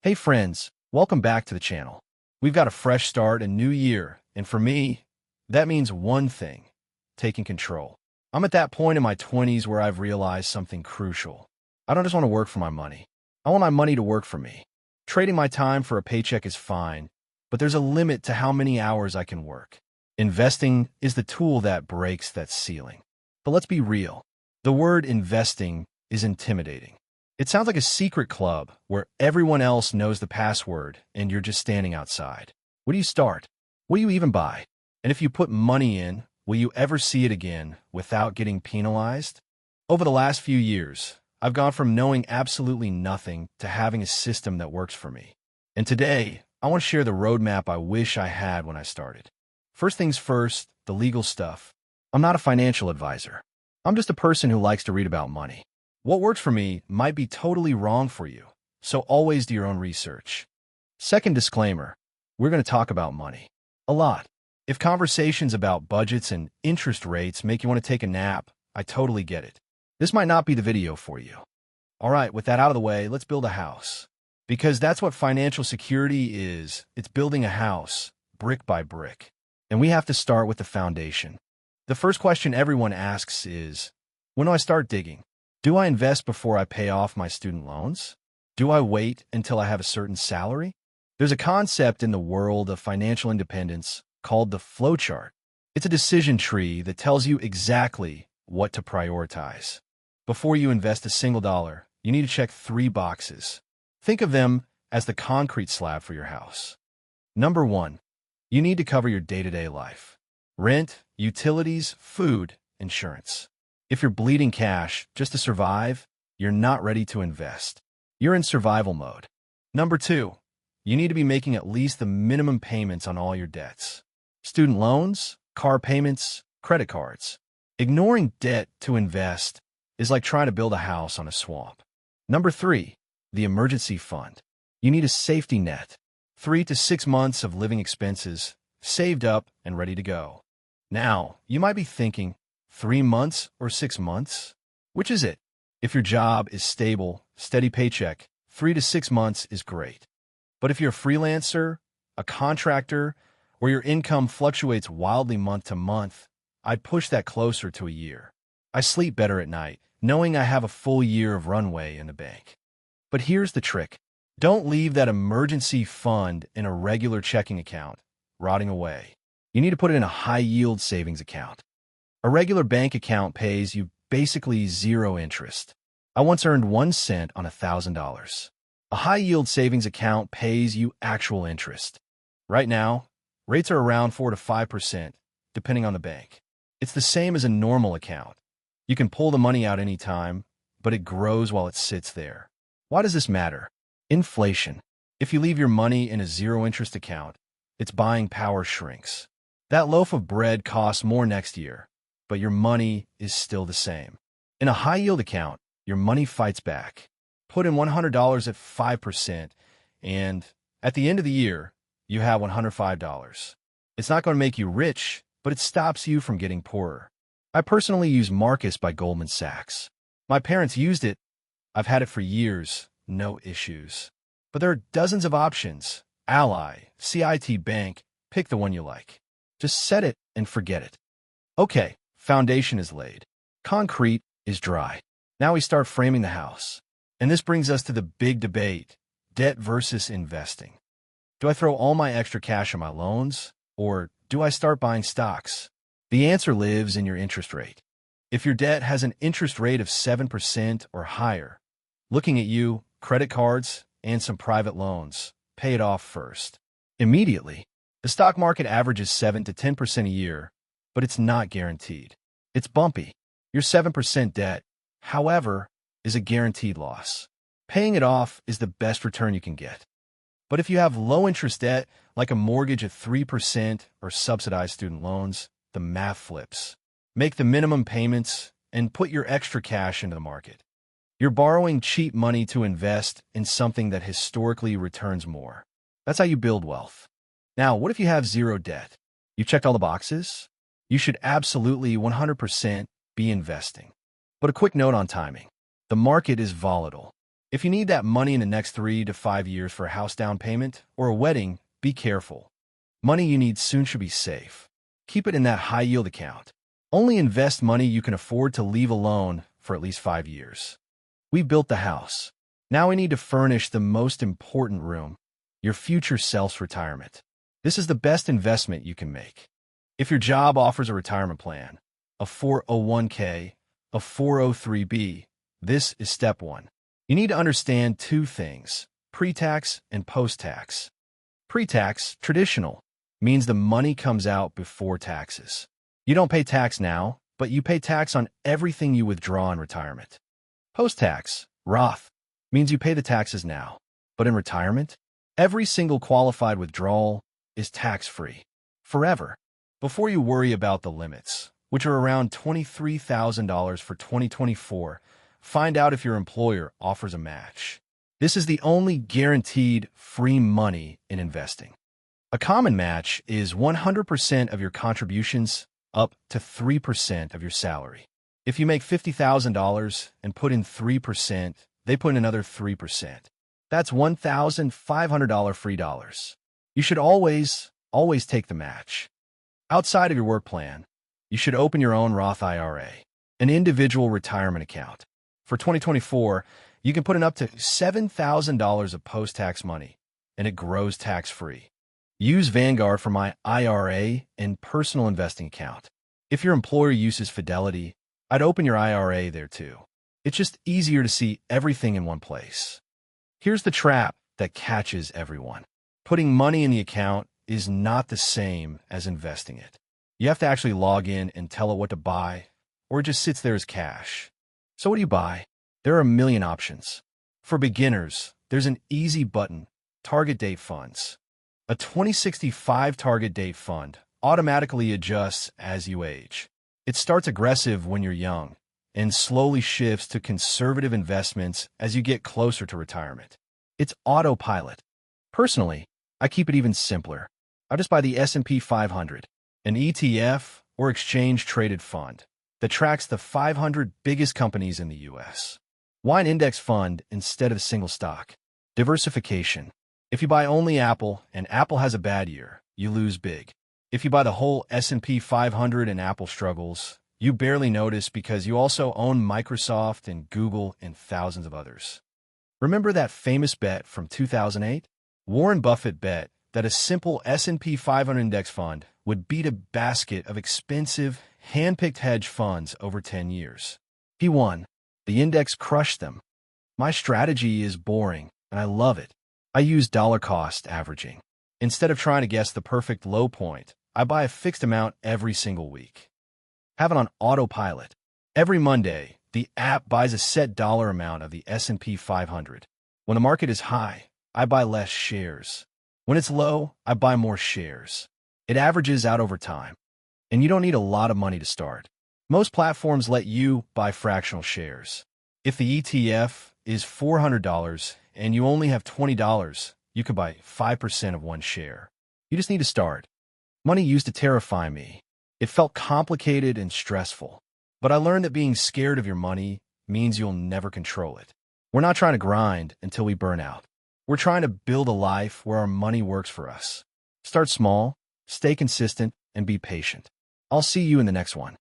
Hey friends, welcome back to the channel. We've got a fresh start, a new year, and for me, that means one thing: taking control. I'm at that point in my 20s where I've realized something crucial. I don't just want to work for my money. I want my money to work for me. Trading my time for a paycheck is fine, but there's a limit to how many hours I can work. Investing is the tool that breaks that ceiling. But let's be real. The word investing is intimidating. It sounds like a secret club where everyone else knows the password and you're just standing outside. Where do you start? What do you even buy? And if you put money in, will you ever see it again without getting penalized? Over the last few years, I've gone from knowing absolutely nothing to having a system that works for me. And today, I want to share the roadmap I wish I had when I started. First things first, the legal stuff. I'm not a financial advisor. I'm just a person who likes to read about money. What works for me might be totally wrong for you, so always do your own research. Second disclaimer, we're going to talk about money. A lot. If conversations about budgets and interest rates make you want to take a nap, I totally get it. This might not be the video for you. All right, with that out of the way, let's build a house. Because that's what financial security is. It's building a house, brick by brick. And we have to start with the foundation. The first question everyone asks is, when do I start digging? Do I invest before I pay off my student loans? Do I wait until I have a certain salary? There's a concept in the world of financial independence called the flowchart. It's a decision tree that tells you exactly what to prioritize. Before you invest a single dollar, you need to check 3 boxes. Think of them as the concrete slab for your house. Number 1, you need to cover your day-to-day life. Rent, utilities, food, insurance. If you're bleeding cash just to survive, you're not ready to invest. You're in survival mode. Number 2, you need to be making at least the minimum payments on all your debts. Student loans, car payments, credit cards. Ignoring debt to invest is like trying to build a house on a swamp. Number 3, the emergency fund. You need a safety net. 3 to 6 months of living expenses, saved up and ready to go. Now, you might be thinking, 3 months or 6 months? Which is it? If your job is stable, steady paycheck, 3 to 6 months is great. But if you're a freelancer, a contractor, or your income fluctuates wildly month to month, I'd push that closer to a year. I sleep better at night, knowing I have a full year of runway in the bank. But here's the trick. Don't leave that emergency fund in a regular checking account, rotting away. You need to put it in a high-yield savings account. A regular bank account pays you basically 0 interest. I once earned 1 cent on $1,000. A high-yield savings account pays you actual interest. Right now, rates are around 4 to 5%, depending on the bank. It's the same as a normal account. You can pull the money out anytime, but it grows while it sits there. Why does this matter? Inflation. If you leave your money in a 0-interest account, its buying power shrinks. That loaf of bread costs more next year, but your money is still the same. In a high-yield account, your money fights back. Put in $100 at 5%, and at the end of the year, you have $105. It's not going to make you rich, but it stops you from getting poorer. I personally use Marcus by Goldman Sachs. My parents used it. I've had it for years, no issues. But there are dozens of options. Ally, CIT Bank, pick the one you like. Just set it and forget it. Okay. Foundation is laid. Concrete is dry. Now we start framing the house. And this brings us to the big debate, debt versus investing. Do I throw all my extra cash on my loans, or do I start buying stocks? The answer lives in your interest rate. If your debt has an interest rate of 7% or higher, looking at you, credit cards, and some private loans, pay it off first. Immediately, the stock market averages 7 to 10% a year, but it's not guaranteed. It's bumpy. Your 7% debt, however, is a guaranteed loss. Paying it off is the best return you can get. But if you have low-interest debt, like a mortgage at 3% or subsidized student loans, the math flips. Make the minimum payments and put your extra cash into the market. You're borrowing cheap money to invest in something that historically returns more. That's how you build wealth. Now, what if you have 0 debt? You've checked all the boxes? You should absolutely 100% be investing. But a quick note on timing. The market is volatile. If you need that money in the next 3 to 5 years for a house down payment or a wedding, be careful. Money you need soon should be safe. Keep it in that high-yield account. Only invest money you can afford to leave alone for at least 5 years. We built the house. Now we need to furnish the most important room, your future self's retirement. This is the best investment you can make. If your job offers a retirement plan, a 401k, a 403b, this is step one. You need to understand two things: pre-tax and post-tax. Pre-tax, traditional, means the money comes out before taxes. You don't pay tax now, but you pay tax on everything you withdraw in retirement. Post-tax, Roth, means you pay the taxes now, but in retirement, every single qualified withdrawal is tax-free forever. Before you worry about the limits, which are around $23,000 for 2024, find out if your employer offers a match. This is the only guaranteed free money in investing. A common match is 100% of your contributions up to 3% of your salary. If you make $50,000 and put in 3%, they put in another 3%. That's $1,500 free dollars. You should always take the match. Outside of your work plan, you should open your own Roth IRA, an individual retirement account. For 2024, you can put in up to $7,000 of post-tax money, and it grows tax-free. Use Vanguard for my IRA and personal investing account. If your employer uses Fidelity, I'd open your IRA there too. It's just easier to see everything in one place. Here's the trap that catches everyone. Putting money in the account is not the same as investing it. You have to actually log in and tell it what to buy, or it just sits there as cash. So what do you buy? There are a million options. For beginners, there's an easy button, target date funds. A 2065 target date fund automatically adjusts as you age. It starts aggressive when you're young and slowly shifts to conservative investments as you get closer to retirement. It's autopilot. Personally, I keep it even simpler. I just buy the S&P 500, an ETF or exchange-traded fund that tracks the 500 biggest companies in the U.S. Why an index fund instead of a single stock? Diversification. If you buy only Apple and Apple has a bad year, you lose big. If you buy the whole S&P 500 and Apple struggles, you barely notice because you also own Microsoft and Google and thousands of others. Remember that famous bet from 2008? Warren Buffett bet that a simple S&P 500 index fund would beat a basket of expensive, hand-picked hedge funds over 10 years. He won. The index crushed them. My strategy is boring, and I love it. I use dollar-cost averaging. Instead of trying to guess the perfect low point, I buy a fixed amount every single week. Have it on autopilot. Every Monday, the app buys a set dollar amount of the S&P 500. When the market is high, I buy less shares. When it's low, I buy more shares. It averages out over time. And you don't need a lot of money to start. Most platforms let you buy fractional shares. If the ETF is $400 and you only have $20, you could buy 5% of one share. You just need to start. Money used to terrify me. It felt complicated and stressful. But I learned that being scared of your money means you'll never control it. We're not trying to grind until we burn out. We're trying to build a life where our money works for us. Start small, stay consistent, and be patient. I'll see you in the next one.